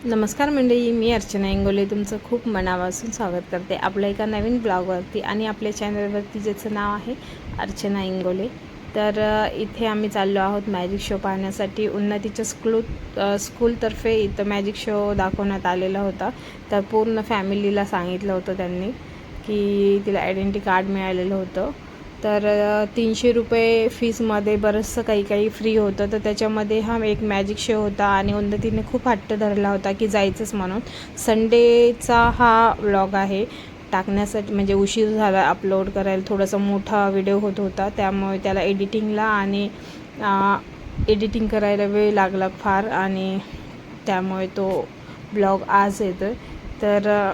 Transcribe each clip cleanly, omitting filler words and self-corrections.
नमस्कार मंडळी, मी अर्चना इंगोले तुमचं खूप मनापासून स्वागत करते आपल्या एका नवीन ब्लॉगवरती आणि आपल्या चॅनलवरती ज्याचं नाव आहे अर्चना इंगोले. तर इथे आम्ही चाललो आहोत मॅजिक शो पाहण्यासाठी. उन्नतीच्या स्कूलतर्फे इथं मॅजिक शो दाखवण्यात आलेला होता. तर पूर्ण फॅमिलीला सांगितलं होतं त्यांनी की तिला आयडेंटिटी कार्ड मिळालेलं होतं. तर 300 रुपये फीसमध्ये बरंचसं काही फ्री होतं. तर त्याच्यामध्ये हा एक मॅजिक शो होता आणि उन्नतीने खूप हट्ट धरला होता की जायचंच म्हणून. संडेचा हा व्लॉग आहे टाकण्यासाठी, म्हणजे उशीर झाला अपलोड करायला, थोडासा मोठा व्हिडिओ होत होता त्यामुळे त्याला एडिटिंगला आणि एडिटिंग करायला वेळ लागला फार आणि त्यामुळे तो ब्लॉग आज येतो. तर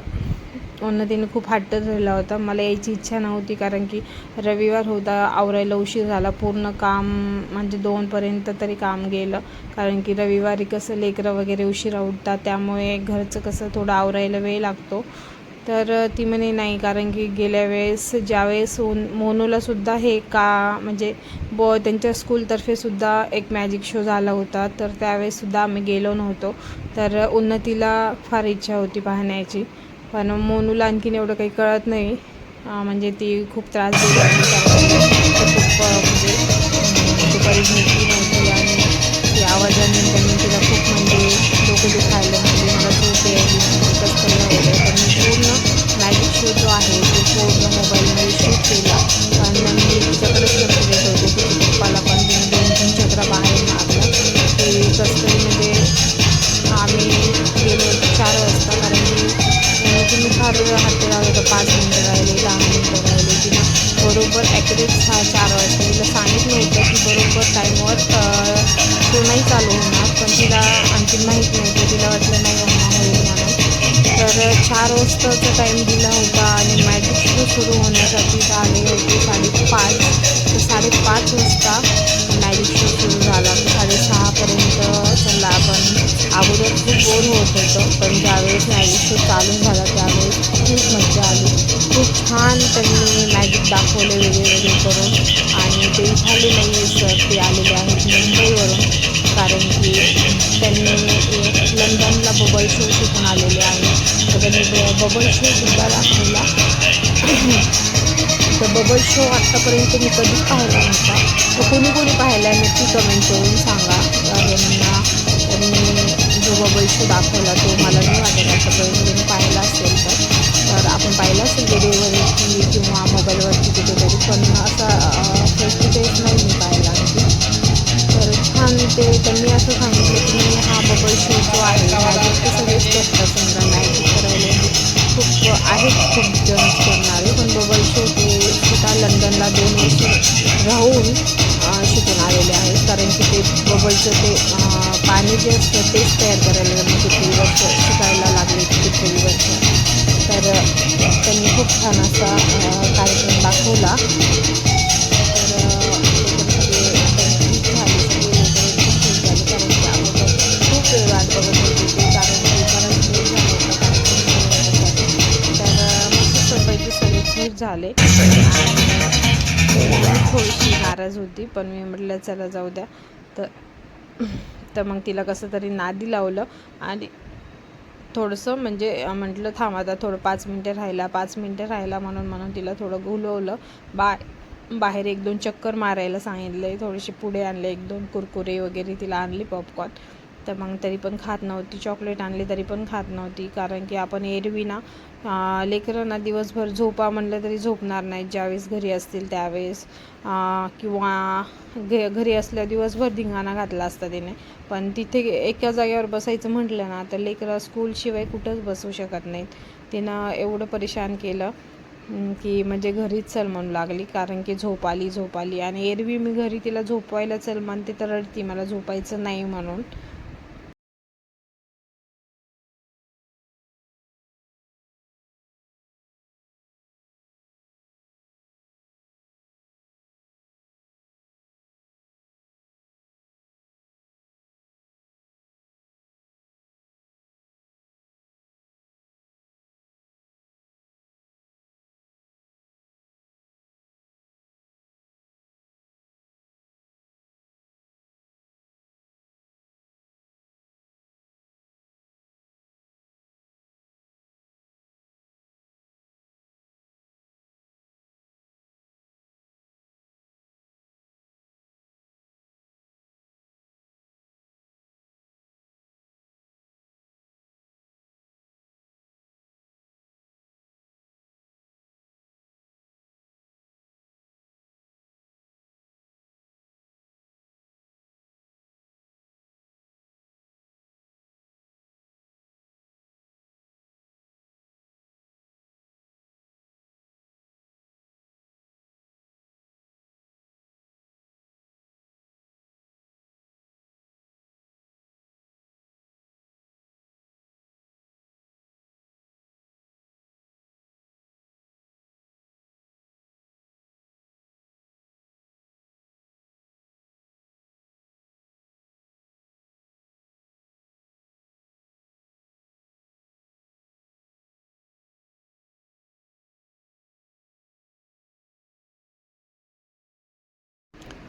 उन्नतीने खूप हट्ट धरला होता. मला यायची इच्छा नव्हती कारण की रविवार होता, आवरायला उशीर झाला. पूर्ण काम म्हणजे 2पर्यंत तरी काम गेलं कारण की रविवारी कसं लेकरं वगैरे उशिरा उठतात त्यामुळे घरचं कसं थोडं आवरायला वेळ लागतो. तर ती म्हणे नाही, कारण की गेल्या वेळेस ज्यावेळेस मोनूलासुद्धा हे म्हणजे त्यांच्या स्कूलतर्फेसुद्धा एक मॅजिक शो झाला होता. तर त्यावेळेससुद्धा आम्ही गेलो नव्हतो. तर उन्नतीला फार इच्छा होती पाहण्याची, पण मोनूला आणखीन एवढं काही कळत नाही. म्हणजे ती खूप त्रास देत होती कारण खूप म्हणजे दुपारी झोपली नव्हती आणि ती आवाजाने त्यांनी तिला खूप म्हणजे डोकं दुखायला म्हणजे मला झोप यायली म्हणजे कसं तरी व्हायलं. तर मी पूर्ण मॅजिक शो जो आहे तो पूर्ण मोबाईलमध्ये शूट केला. पण मी तिच्याकडेच लक्ष देत होते. तिच्या पप्पाला पण तिने 2-3 चक्रा बाहेर मारला. ते कसं तरी म्हणजे आम्ही गेलो 4 वाजता कारण की तिने फार हट्ट लावला होता. 5 मिनटं राहिले, 10 मिनटं राहिले. तिनं बरोबर ॲक्युरेट 4 वाजता तिला सांगितलं होतं की बरोबर टाईमवर शो नाही चालू होणार, पण तिला आणखीन माहीत नव्हतं. तिला वाटलं नाही मम्मा होईल म्हणून. तर 4 वाजताचा टाईम दिला होता आणि मॅजिक शो सुरू होण्यासाठी आले होते 5:30. तर 5:30 वाजता मॅजिक शो सुरू झाला. 6:30पर्यंत चला. आपण अगोदर खूप बोर होत होतं, पण ज्यावेळेस मॅजिक शो चालू झाला त्यावेळेस खूप मजा आली. खूप छान त्यांनी मॅजिक दाखवले वेगळे करून. आणि ते झाले नाही सर, ते आलेले आहेत मुंबईवरून कारण की त्यांनी लंडनला बबल शो शिकून आलेले आहेत. तर त्यांनी बबल शोसुद्धा दाखवला. तर बबल शो आत्तापर्यंत मी कधीच पाहिला नव्हता. तर कोणी पाहिला आहे नक्की कमेंट करून सांगा. तर मी जो बबल शो दाखवला तो मला नाही वाटत आत्तापर्यंत तुम्ही पाहिला असेल. तर आपण पाहिला असेल व्हिडिओवरती किंवा मोबाईलवरती कुठेतरी, पण असा फेस टू फेस नाही मी पाहिला आणखी. तर छान त्यांनी असं सांगितलं की मी हा बबल शो जो आहे मॅजिक तर सगळेच करतात, समजा मॅजिक करायला खूप आहेत खूप जणच करणारे, पण बबल शो ते स्वतः लंडनला 2 वर्ष राहून शिकून आलेले आहेत. कारण की ते बबलचं ते पाणी जे असतं तेच तयार करायला त्यांना किती वर्ष शिकायला लागले, किती वर्ष. तर त्यांनी खूप छान असा कार्यक्रम दाखवला. खूप वेळ वाट बघत होते ते कारण की बराच लेट झाला होता कार्यक्रम सुरू होण्यासाठी. तर मस्तपैकी सगळे खुश झाले आणि मी थोडीशी नाराज होती, पण मी म्हटलं चला जाऊ द्या. तर मग तिला कसं तरी नादी लावलं आणि थोडंसं म्हणजे म्हटलं थांब आता थोडं 5 मिनटं राहिला म्हणून तिला थोडं गुलवलं. बाहेर 1-2 चक्कर मारायला सांगितले. थोडेसे पुढे आणले, 1-2 कुरकुरे वगैरे तिला आणले, पॉपकॉर्न. तर मग तरी पण खात नव्हती. चॉकलेट आणली तरी पण खात नव्हती कारण की आपण एरवी ना लेकरांना दिवसभर झोपा म्हणलं तरी झोपणार नाही. ज्यावेळेस घरी असतील त्यावेळेस किंवा घरी असल्या दिवसभर धिंगाणा घातला असता तिने, पण तिथे एका जागेवर बसायचं म्हटलं ना तर लेकरं स्कूलशिवाय कुठंच बसू शकत नाहीत. तिनं एवढं परेशान केलं की म्हणजे घरीच चल म्हणू लागली कारण की झोप आली. आणि एरवी मी घरी तिला झोपवायला चल म्हणते तर रडती मला झोपायचं नाही म्हणून.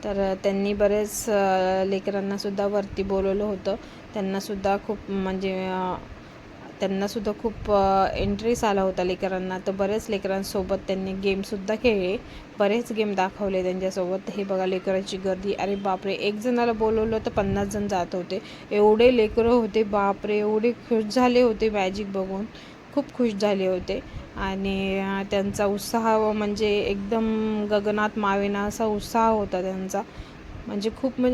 तर त्यांनी बरेच लेकरांनासुद्धा वरती बोलवलं होतं. त्यांनासुद्धा खूप म्हणजे त्यांनासुद्धा खूप इंटरेस्ट आला होता लेकरांना. तर बरेच लेकरांसोबत त्यांनी गेमसुद्धा खेळले, बरेच गेम दाखवले त्यांच्यासोबत. हे बघा लेकरांची गर्दी, अरे बापरे, एक जणाला बोलवलं तर 50 जण जात होते, एवढे लेकरं होते. बापरे, एवढे खुश झाले होते मॅजिक बघून, खूप खुश झाले होते. आणि त्यांचा उत्साह म्हणजे एकदम गगनात मावेना असा उत्साह होता त्यांचा. म्हणजे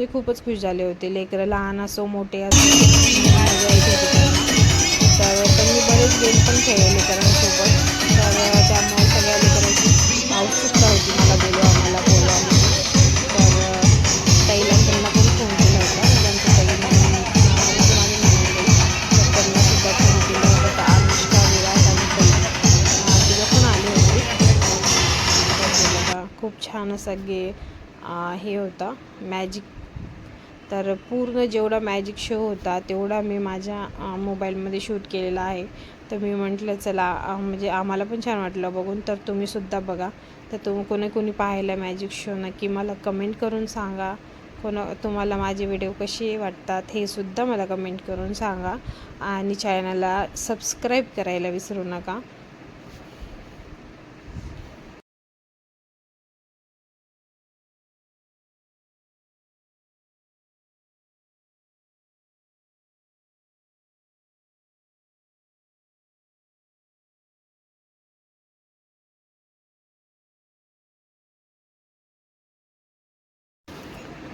खूपच खुश झाले होते लेकरं, लहान असो मोठे असो, मजा येत होती त्यांना. तर त्यांनी बरेच गेम पण खेळले लेकरांसोबत. तर त्यामुळे सगळ्या लेकरांची उत्सुकता होती, मला बोलवा म्हणून. तर ताईला त्यांना पण फोन केला होता, म्हणजे आमच्या ताई म्हणजे माझी नणंदबाई. तर त्यांनासुद्धा फोन केला होता. तर अनुष्का, विराट आणि ताई तिघं पण आले होते. तर हे बघा खूप छान असा हे होता मॅजिक. तर पूर्ण जेवढा मॅजिक शो होता तेवढा मी माझ्या मोबाईलमध्ये शूट केलेला आहे. तर मी म्हटलं चला म्हणजे आम्हाला पण छान वाटलं बघून. तर तुम्हीसुद्धा बघा. तर कोणी पाहिलं मॅजिक शो नक्की मला कमेंट करून सांगा. तुम्हाला माझे व्हिडिओ कसे वाटतात हे सुद्धा मला कमेंट करून सांगा. आणि चॅनलला सबस्क्राईब करायला विसरू नका.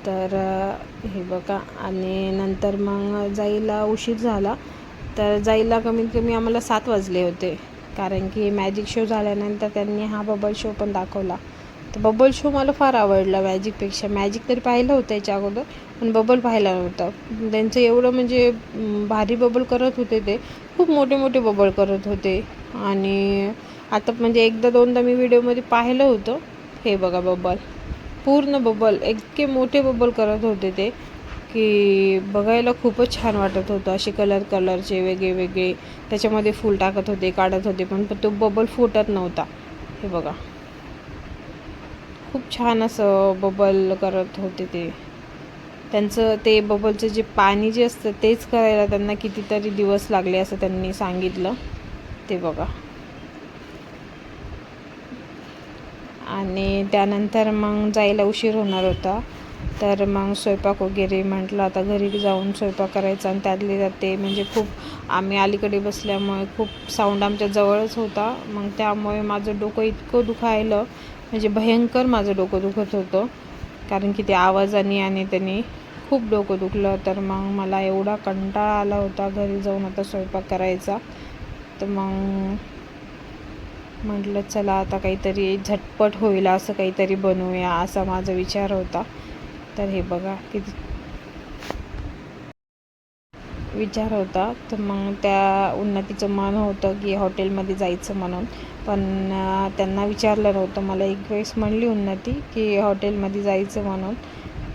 तर हे बघा, आणि नंतर मग जायला उशीर झाला. तर जायला कमीत कमी आम्हाला 7 वाजले होते, कारण की मॅजिक शो झाल्यानंतर त्यांनी हा बबल शो पण दाखवला. तर बबल शो मला फार आवडला मॅजिकपेक्षा. मॅजिक तरी पाहिलं होतं याच्या अगोदर, पण बबल पाहिला नव्हता. त्यांचं एवढं म्हणजे भारी बबल करत होते, ते खूप मोठे मोठे बबल करत होते. आणि आता म्हणजे एकदा दोनदा मी व्हिडिओमध्ये पाहिलं होतं. हे बघा बबल, पूर्ण बबल, इतके मोठे बबल करत होते ते की बघायला खूपच छान वाटत होतं. असे कलरचे वेगळे त्याच्यामध्ये फूल टाकत होते, काढत होते, पण तो बबल फुटत नव्हता. हे बघा, खूप छान असं बबल करत होते ते. त्यांचं ते बबलचं जे पाणी जे असतं तेच करायला त्यांना कितीतरी दिवस लागले असं त्यांनी सांगितलं. ते बघा. आणि त्यानंतर मग जायला उशीर होणार होता. तर मग स्वयंपाक वगैरे म्हटलं आता घरी जाऊन स्वयंपाक करायचा. आणि त्यातले जाते म्हणजे खूप आम्ही अलीकडे बसल्यामुळे खूप साऊंड आमच्या जवळच होता. मग त्यामुळे माझं डोकं इतकं दुखायलं, म्हणजे भयंकर माझं डोकं दुखत होतं, कारण की ते आवाजाने आणि त्यांनी खूप डोकं दुखलं. तर मग मला एवढा कंटाळा आला होता घरी जाऊन आता स्वयंपाक करायचा. तर मग म्हटलं चला आता काहीतरी झटपट होईल असं काहीतरी बनवूया, असा माझा विचार होता. तर हे बघा किती विचार होता. तर मग त्या उन्नतीचं मन होतं की हॉटेलमध्ये जायचं म्हणून, पण त्यांना विचारलं नव्हतं. मला एक वेळेस म्हणली उन्नती की हॉटेलमध्ये जायचं म्हणून,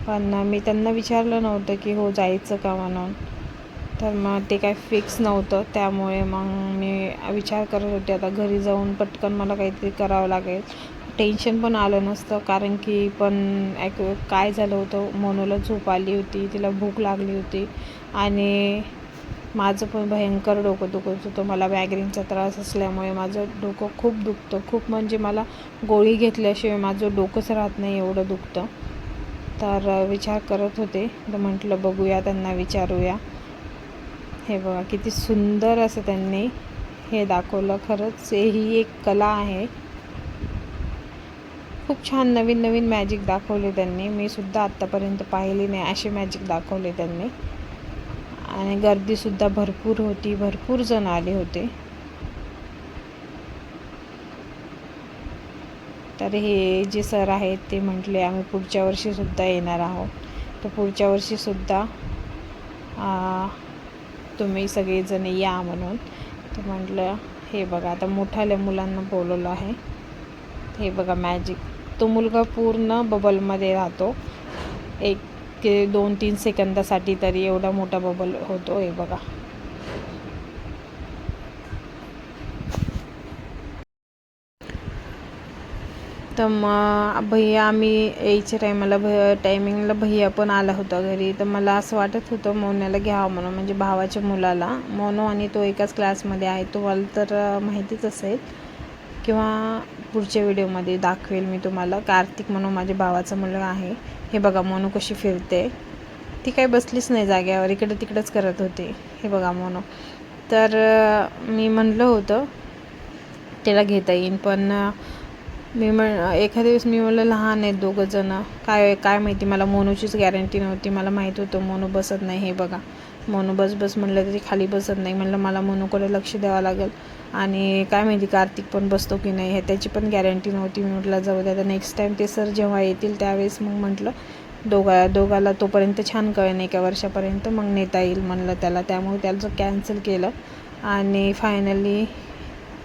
पण मी त्यांना विचारलं नव्हतं की हो जायचं का म्हणून. तर मग ते काय फिक्स नव्हतं. त्यामुळे मग मी विचार करत होते आता घरी जाऊन पटकन मला काहीतरी करावं लागेल. टेन्शन पण आलं नसतं, कारण की पण काय झालं होतं, मोनूला झोप आली होती, तिला भूक लागली होती, आणि माझं पण भयंकर डोकं दुखत होतं. मला मायग्रेनचा त्रास असल्यामुळे माझं डोकं खूप दुखतं, खूप म्हणजे मला गोळी घेतल्याशिवाय माझं डोकंच राहत नाही, एवढं दुखतं. तर विचार करत होते, तर म्हटलं बघूया त्यांना विचारूया. हे बघा किती सुंदर असं त्यांनी हे दाखवलं. खरंच ही एक कला आहे. खूप छान नवीन मॅजिक दाखवले त्यांनी. मी सुद्धा आत्तापर्यंत पाहिली नाही असे मॅजिक दाखवले त्यांनी. आणि गर्दीसुद्धा भरपूर होती, भरपूर जण आले होते. तर हे जे सर आहेत ते म्हटले आम्ही पुढच्या वर्षीसुद्धा येणार आहोत. तर पुढच्या वर्षीसुद्धा तुम्ही सगळेजण या म्हणून. तर म्हटलं हे बघा आता मोठ्याल्या मुलांना बोलवलं आहे. हे बघा मॅजिक, तो मुलगा पूर्ण बबलमध्ये राहतो, 1-2-3 सेकंदासाठी तरी एवढा मोठा बबल होतो. हे बघा. तर मग भैया आम्ही यायच्या टायमिंगला भैया पण आला होता घरी. तर मला असं वाटत होतं मोन्याला घ्यावं म्हणून, म्हणजे भावाच्या मुलाला. मोनो आणि तो एकाच क्लासमध्ये आहे, तुम्हाला तर माहितीच असेल किंवा पुढच्या व्हिडिओमध्ये दाखवेल मी तुम्हाला. कार्तिक म्हणून माझ्या भावाचा मुलगा आहे. हे बघा मोनू कशी फिरते, ती काही बसलीच नाही जाग्यावर, इकडं तिकडंच करत होते. हे बघा मोनू. तर मी म्हणलं होतं त्याला घेता येईन, पण एखाद्या दिवस मी म्हणलं लहान आहेत दोघंजणं, काय माहिती, मला मोनूचीच गॅरंटी नव्हती. मला माहीत होतं मोनू बसत नाही. हे बघा मोनू बस म्हणलं तरी खाली बसत नाही. म्हणलं मला मोनूकडे लक्ष द्यावं लागेल, आणि काय माहिती कार्तिक पण बसतो की नाही हे त्याची पण गॅरंटी नव्हती. मी म्हटलं जाऊ द्या, तर नेक्स्ट टाईम ते सर जेव्हा येतील त्यावेळेस मग म्हटलं दोघाला तोपर्यंत छान कळेल, एका वर्षापर्यंत मग नेता येईल म्हणलं त्याला. त्यामुळे त्याचं कॅन्सल केलं, आणि फायनली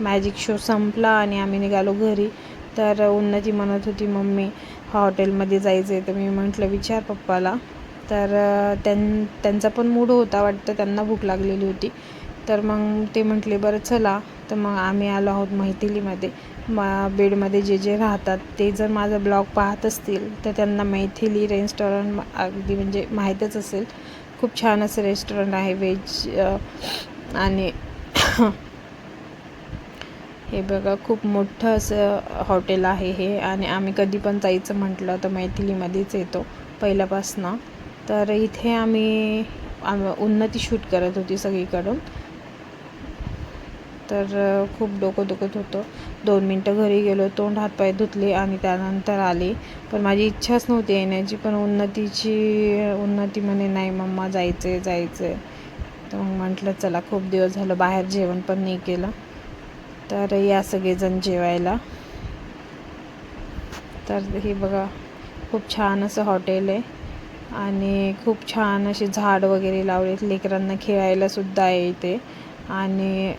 मॅजिक शो संपला आणि आम्ही निघालो घरी. तर उन्नती म्हणत होती मम्मी हॉटेलमध्ये जायचं आहे. तर मी म्हटलं विचार पप्पाला. तर त्यांचा पण मूड होता वाटतं, त्यांना भूक लागलेली होती. तर मग ते म्हटले बरं चला. तर मग आम्ही आलो आहोत मैथिलीमध्ये. बेडमध्ये जे राहतात ते जर माझा ब्लॉग पाहत असतील तर त्यांना मैथिली रेस्टॉरंट अगदी म्हणजे माहीतच असेल. खूप छान असं रेस्टॉरंट आहे व्हेज, आणि हे बघा खूप मोठं असं हॉटेल आहे हे. आणि आम्ही कधी पण जायचं म्हटलं तर मैथिलीमध्येच येतो पहिल्यापासनं. तर इथे आम्ही उन्नती शूट करत होती सगळीकडून. तर खूप डोकं दुखत होतं. 2 मिनटं घरी गेलो, तोंड हातपाय धुतले आणि त्यानंतर आले. पण माझी इच्छाच नव्हती येण्याची, पण उन्नती म्हणे नाही मम्मा जायचं आहे. तर मग म्हटलं चला, खूप दिवस झालं बाहेर जेवण पण नाही केलं, तर या सगळेजण जेवायला. तर हे बघा खूप छान असं हॉटेल आहे, आणि खूप छान असे झाड वगैरे लावलेत, लेकरांना खेळायला सुद्धा आहे इथे. आणि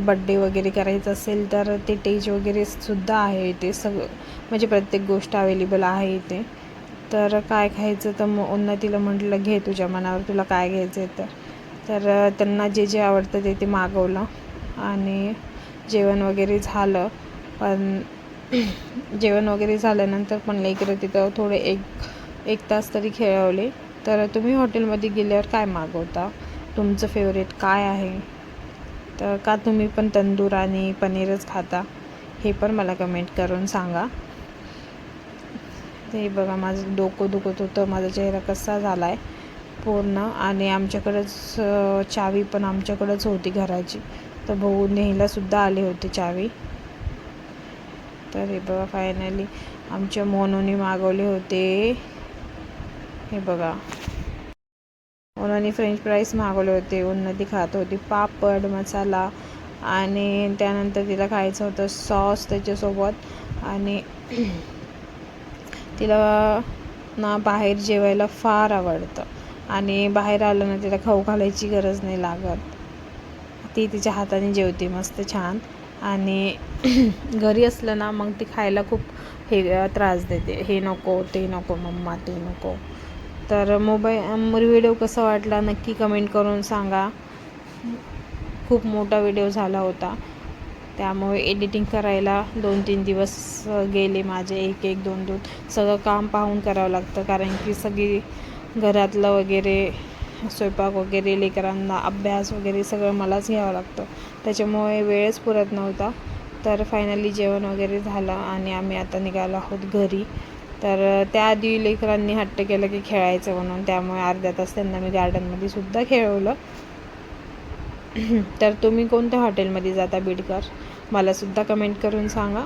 बड्डे वगैरे करायचं असेल तर ते टेज वगैरे सुद्धा आहे इथे. सगळं म्हणजे प्रत्येक गोष्ट अवेलेबल आहे इथे. तर काय खायचं तर मग उन्नतीला म्हटलं घे तुझ्या मनावर, तुला काय घ्यायचं आहे तर त्यांना जे आवडतं ते मागवलं. आणि जेवण वगैरे झालं, पण जेवण वगैरे झाल्यानंतर पण लेकरं तिथं थोडे एक तास तरी खेळवले. तर तुम्ही हॉटेलमध्ये गेल्यावर काय मागवता, तुमचं फेवरेट काय आहे, तर का तुम्ही पण तंदूर आणि पनीरच खाता, हे पण मला कमेंट करून सांगा. ते बघा माझं डोकं दुखत होतं, माझा चेहरा कसा झाला आहे पूर्ण. आणि आमच्याकडंच चावी पण आमच्याकडंच होती घराची, तर भाऊ न्यायलासुद्धा आले होते चावी. तर हे बघा फायनली आमच्या मोनूने मागवले होते. हे बघा मोनूने फ्रेंच फ्राईज मागवले होते, उन्नती खात होती पापड मसाला, आणि त्यानंतर तिला खायचं होतं सॉस त्याच्यासोबत. आणि तिला ना बाहेर जेवायला फार आवडतं, आणि बाहेर आलं ना तिला खाऊ घालायची गरज नाही लागत. ती तिच्या हाताने जेवते मस्त छान. आणि घरी असलं ना मग ती खायला खूप त्रास देते, हे नको ते नको मम्मा ते नको. तर व्हिडिओ कसा वाटला नक्की कमेंट करून सांगा. खूप मोठा व्हिडिओ झाला होता, त्यामुळे एडिटिंग करायला 2-3 दिवस गेले माझे, 1-2 सगळं काम पाहून करावं लागतं, कारण की सगळी घरातलं वगैरे स्वयंपाक वगैरे लेकरांना अभ्यास वगैरे सगळं मलाच घ्यावं लागतं, त्याच्यामुळे वेळच पुरत नव्हता. तर फायनली जेवण वगैरे झालं आणि आम्ही आता निघालो आहोत घरी. तर त्याआधी लेकरांनी हट्ट केलं की खेळायचं म्हणून, त्यामुळे अर्धा तास त्यांना मी गार्डनमध्ये सुद्धा खेळवलं. तर तुम्ही कोणत्या हॉटेलमध्ये जाता बीडकर, मलासुद्धा कमेंट करून सांगा.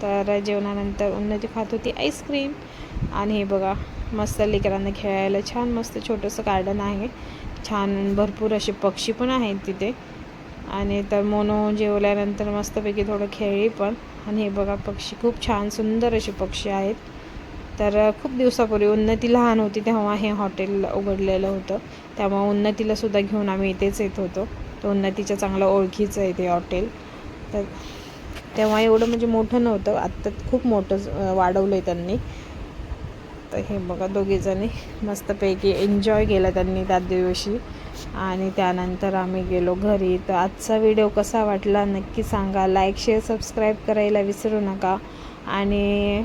तर जेवणानंतर उन्नती खात होती आईस्क्रीम. आणि हे बघा मस्त लेकरांना खेळायला छान मस्त छोटंसं गार्डन आहे, छान भरपूर असे पक्षी पण आहेत तिथे. आणि तर मोनो जेवल्यानंतर मस्तपैकी थोडं खेळली पण. आणि हे बघा पक्षी खूप छान सुंदर असे पक्षी आहेत. तर खूप दिवसापूर्वी उन्नती लहान होती तेव्हा हे हॉटेल उघडलेलं होतं, त्यामुळे उन्नतीलासुद्धा घेऊन आम्ही इथेच येत होतो. तर उन्नतीच्या चांगलं ओळखीचं आहे ते हॉटेल. तर तेव्हा एवढं म्हणजे मोठं नव्हतं, आत्ता खूप मोठं वाढवलं आहे त्यांनी. तर हे बघा दोघीजणी मस्तपैकी एन्जॉय केला त्यांनी त्या दिवशी. आणि त्यानंतर आम्ही गेलो घरी. तर आजचा व्हिडिओ कसा वाटला नक्की सांगा. लाईक शेअर सबस्क्राईब करायला विसरू नका. आणि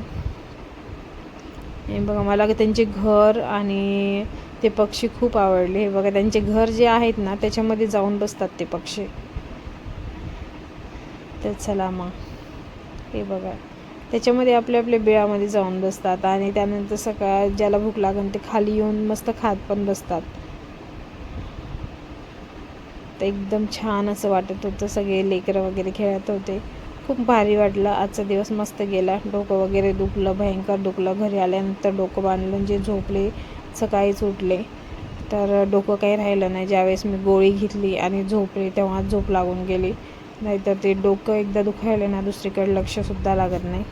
हे बघा मला त्यांचे घर आणि ते पक्षी खूप आवडले. हे बघा त्यांचे घर जे आहेत ना त्याच्यामध्ये जाऊन बसतात ते पक्षी. तर चला मग हे बघा त्याच्यामध्ये आपल्या आपल्या बिळामध्ये जाऊन बसतात आणि त्यानंतर सकाळ ज्याला भूक लागेल ते खाली येऊन मस्त खात पण बसतात. तर एकदम छान असं वाटत होतं. सगळे लेकरं वगैरे खेळत होते. खूप भारी वाटलं. आजचा दिवस मस्त गेला. डोकं वगैरे दुखलं, भयंकर दुखलं. घरी आल्यानंतर डोकं बांधलं जे झोपले. सकाळीच उठले तर डोकं काही राहिलं नाही. ज्यावेळेस मी गोळी घेतली आणि झोपले तेव्हा झोप लागून गेली. नाहीतर ते डोकं एकदा दुखायला ना दुसरीकडे लक्षसुद्धा लागत नाही.